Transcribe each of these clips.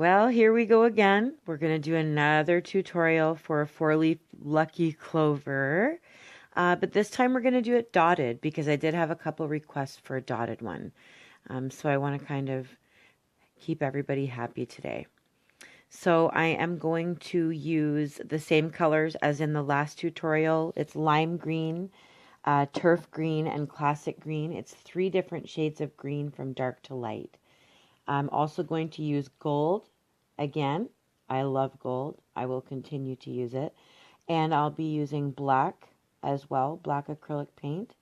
Well, here we go again. We're going to do another tutorial for a four-leaf lucky clover. But this time we're going to do it dotted because I did have a couple requests for a dotted one. So I want to kind of keep everybody happy today. So I am going to use the same colors as in the last tutorial. It's lime green, turf green, and classic green. It's 3 different shades of green from dark to light. I'm also going to use gold. Again, I love gold. I will continue to use it. And I'll be using black as well, black acrylic paint.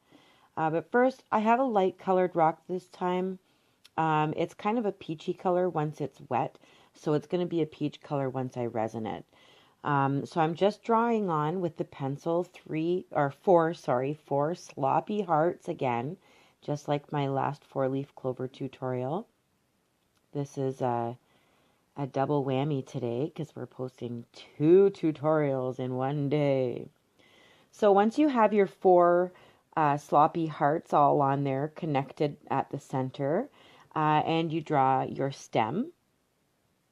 But first, I have a light colored rock this time. It's kind of a peachy color once it's wet, so it's going to be a peach color once I resin it. So I'm just drawing on with the pencil 4 sloppy hearts again, just like my last 4-leaf clover tutorial. This is a double whammy today because we're posting 2 tutorials in one day. So once you have your 4 sloppy hearts all on there connected at the center, and you draw your stem,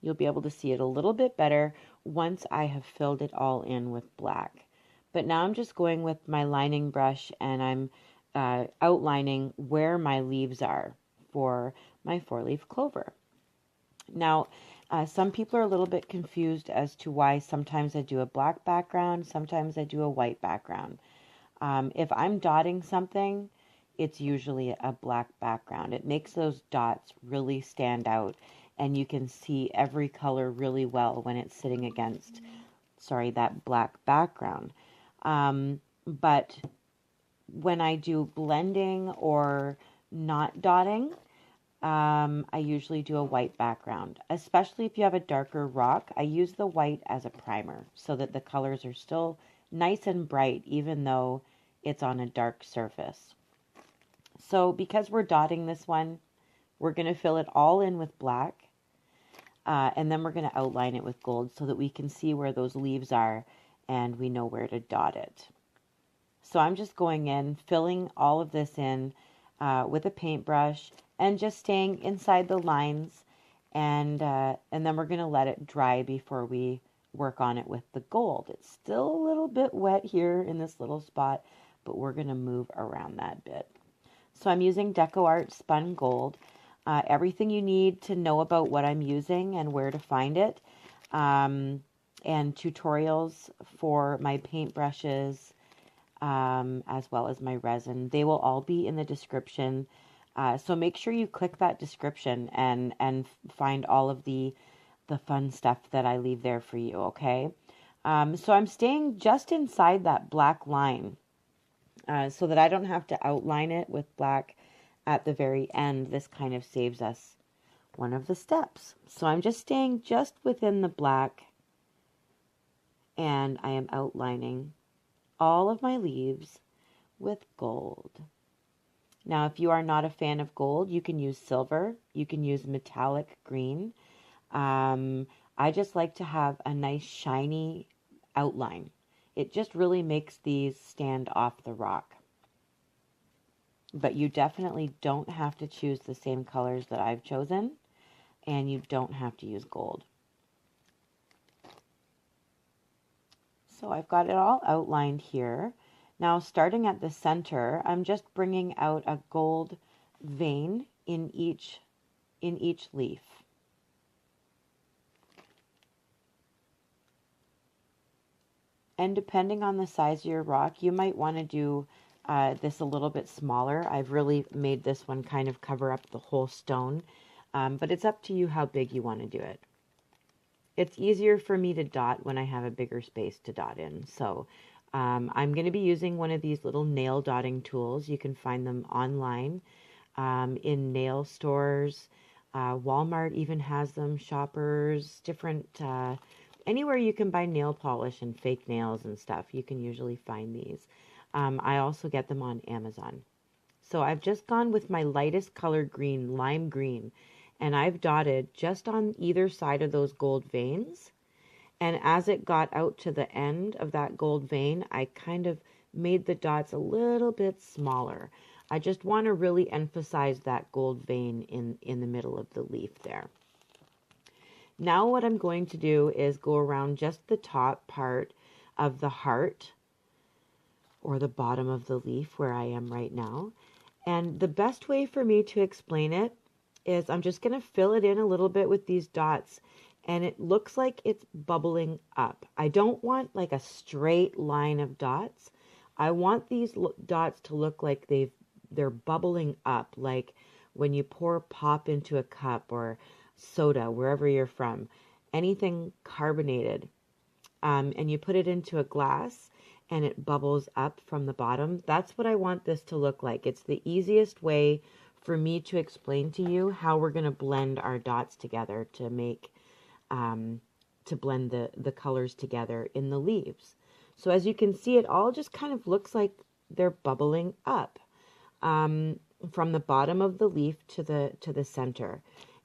you'll be able to see it a little bit better once I have filled it all in with black. But now I'm just going with my lining brush and I'm outlining where my leaves are for my 4-leaf clover. Now, some people are a little bit confused as to why sometimes I do a black background, sometimes I do a white background. If I'm dotting something, it's usually a black background. It makes those dots really stand out, and you can see every color really well when it's sitting against, that black background. But when I do blending or not dotting, I usually do a white background, especially if you have a darker rock. I use the white as a primer so that the colors are still nice and bright even though it's on a dark surface. So because we're dotting this one, we're going to fill it all in with black, and then we're going to outline it with gold so that we can see where those leaves are and we know where to dot it. So I'm just going in, filling all of this in with a paintbrush and just staying inside the lines, and then we're going to let it dry before we work on it with the gold. It's still a little bit wet here in this little spot, but we're going to move around that bit. So I'm using DecoArt Spun Gold. Everything you need to know about what I'm using and where to find it, and tutorials for my paintbrushes, as well as my resin, they will all be in the description. So make sure you click that description and find all of the fun stuff that I leave there for you, okay? So I'm staying just inside that black line so that I don't have to outline it with black at the very end. This kind of saves us one of the steps. So I'm just staying just within the black, and I am outlining all of my leaves with gold. Now, if you are not a fan of gold, you can use silver. You can use metallic green. I just like to have a nice shiny outline. It just really makes these stand off the rock. But you definitely don't have to choose the same colors that I've chosen, and you don't have to use gold. So I've got it all outlined here. Now, starting at the center, I'm just bringing out a gold vein in each leaf. And depending on the size of your rock, you might want to do this a little bit smaller. I've really made this one kind of cover up the whole stone, but it's up to you how big you want to do it. It's easier for me to dot when I have a bigger space to dot in. So I'm going to be using one of these little nail dotting tools. You can find them online in nail stores. Walmart even has them, Shoppers, different, anywhere you can buy nail polish and fake nails and stuff, you can usually find these. I also get them on Amazon. So I've just gone with my lightest colored green, lime green, and I've dotted just on either side of those gold veins. And as it got out to the end of that gold vein, I kind of made the dots a little bit smaller. I just want to really emphasize that gold vein in the middle of the leaf there. Now what I'm going to do is go around just the top part of the heart, or the bottom of the leaf where I am right now. And the best way for me to explain it is I'm just going to fill it in a little bit with these dots, and it looks like it's bubbling up. I don't want like a straight line of dots. I want these dots to look like they're bubbling up, like when you pour pop into a cup or soda, wherever you're from, anything carbonated, and you put it into a glass and it bubbles up from the bottom. That's what I want this to look like. It's the easiest way for me to explain to you how we're going to blend our dots together to make, to blend the colors together in the leaves. So as you can see, it all just kind of looks like they're bubbling up from the bottom of the leaf to the center.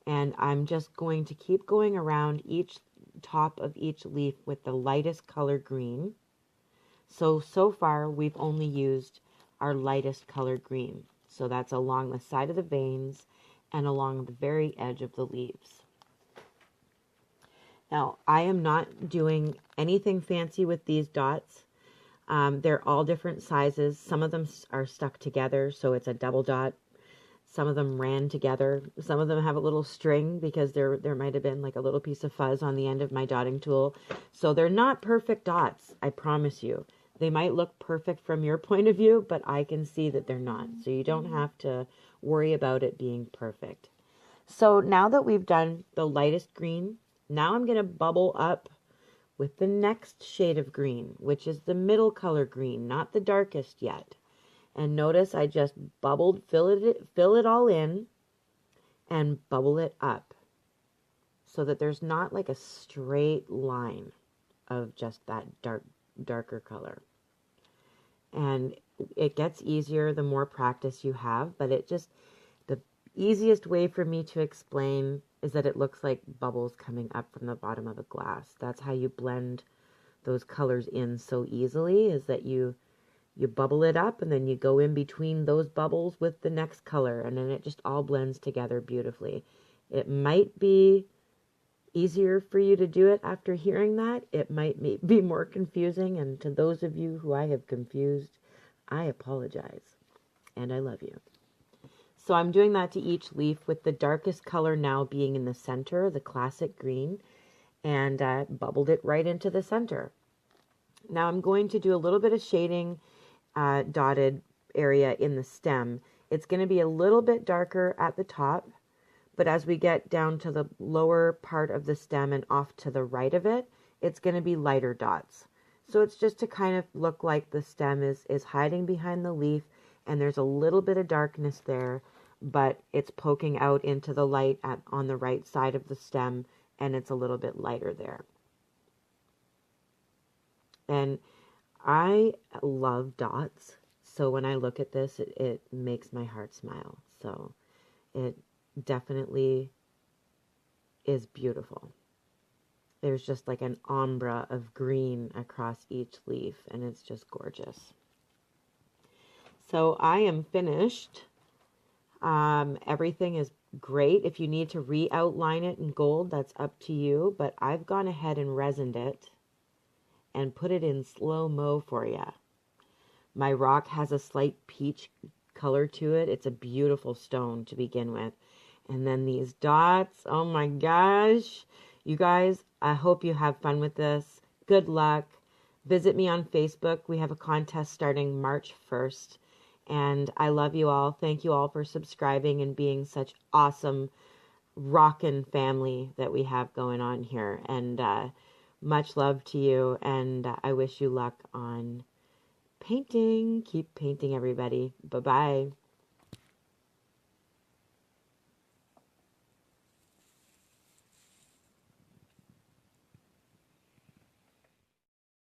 And I'm just going to keep going around each top of each leaf with the lightest color green. So far we've only used our lightest color green. So that's along the side of the veins and along the very edge of the leaves. Now, I am not doing anything fancy with these dots. They're all different sizes. Some of them are stuck together, so it's a double dot. Some of them ran together. Some of them have a little string because there might have been like a little piece of fuzz on the end of my dotting tool. So they're not perfect dots, I promise you. They might look perfect from your point of view, but I can see that they're not. So you don't have to worry about it being perfect. So now that we've done the lightest green, now I'm going to bubble up with the next shade of green, which is the middle color green, not the darkest yet. And notice I just bubbled, fill it all in, and bubble it up so that there's not like a straight line of just that darker color. And it gets easier the more practice you have, but the easiest way for me to explain is that it looks like bubbles coming up from the bottom of a glass. That's how you blend those colors in so easily, is that you bubble it up and then you go in between those bubbles with the next color, and then it just all blends together beautifully. It might be easier for you to do it after hearing that. It might be more confusing, and to those of you who I have confused, I apologize, and I love you. So I'm doing that to each leaf, with the darkest color now being in the center, the classic green, and bubbled it right into the center. Now I'm going to do a little bit of shading dotted area in the stem. It's going to be a little bit darker at the top, but as we get down to the lower part of the stem and off to the right of it, it's going to be lighter dots. So it's just to kind of look like the stem is hiding behind the leaf, and there's a little bit of darkness there, but it's poking out into the light on the right side of the stem, and it's a little bit lighter there. And I love dots, so when I look at this, it makes my heart smile. So it definitely is beautiful. There's just like an ombre of green across each leaf, and it's just gorgeous. So I am finished. Everything is great. If you need to re-outline it in gold, that's up to you, but I've gone ahead and resined it and put it in slow-mo for you. My rock has a slight peach color to it. It's a beautiful stone to begin with. And then these dots, oh my gosh. You guys, I hope you have fun with this. Good luck. Visit me on Facebook. We have a contest starting March 1st. And I love you all. Thank you all for subscribing and being such awesome rockin' family that we have going on here. And much love to you, and I wish you luck on painting. Keep painting, everybody. Bye-bye.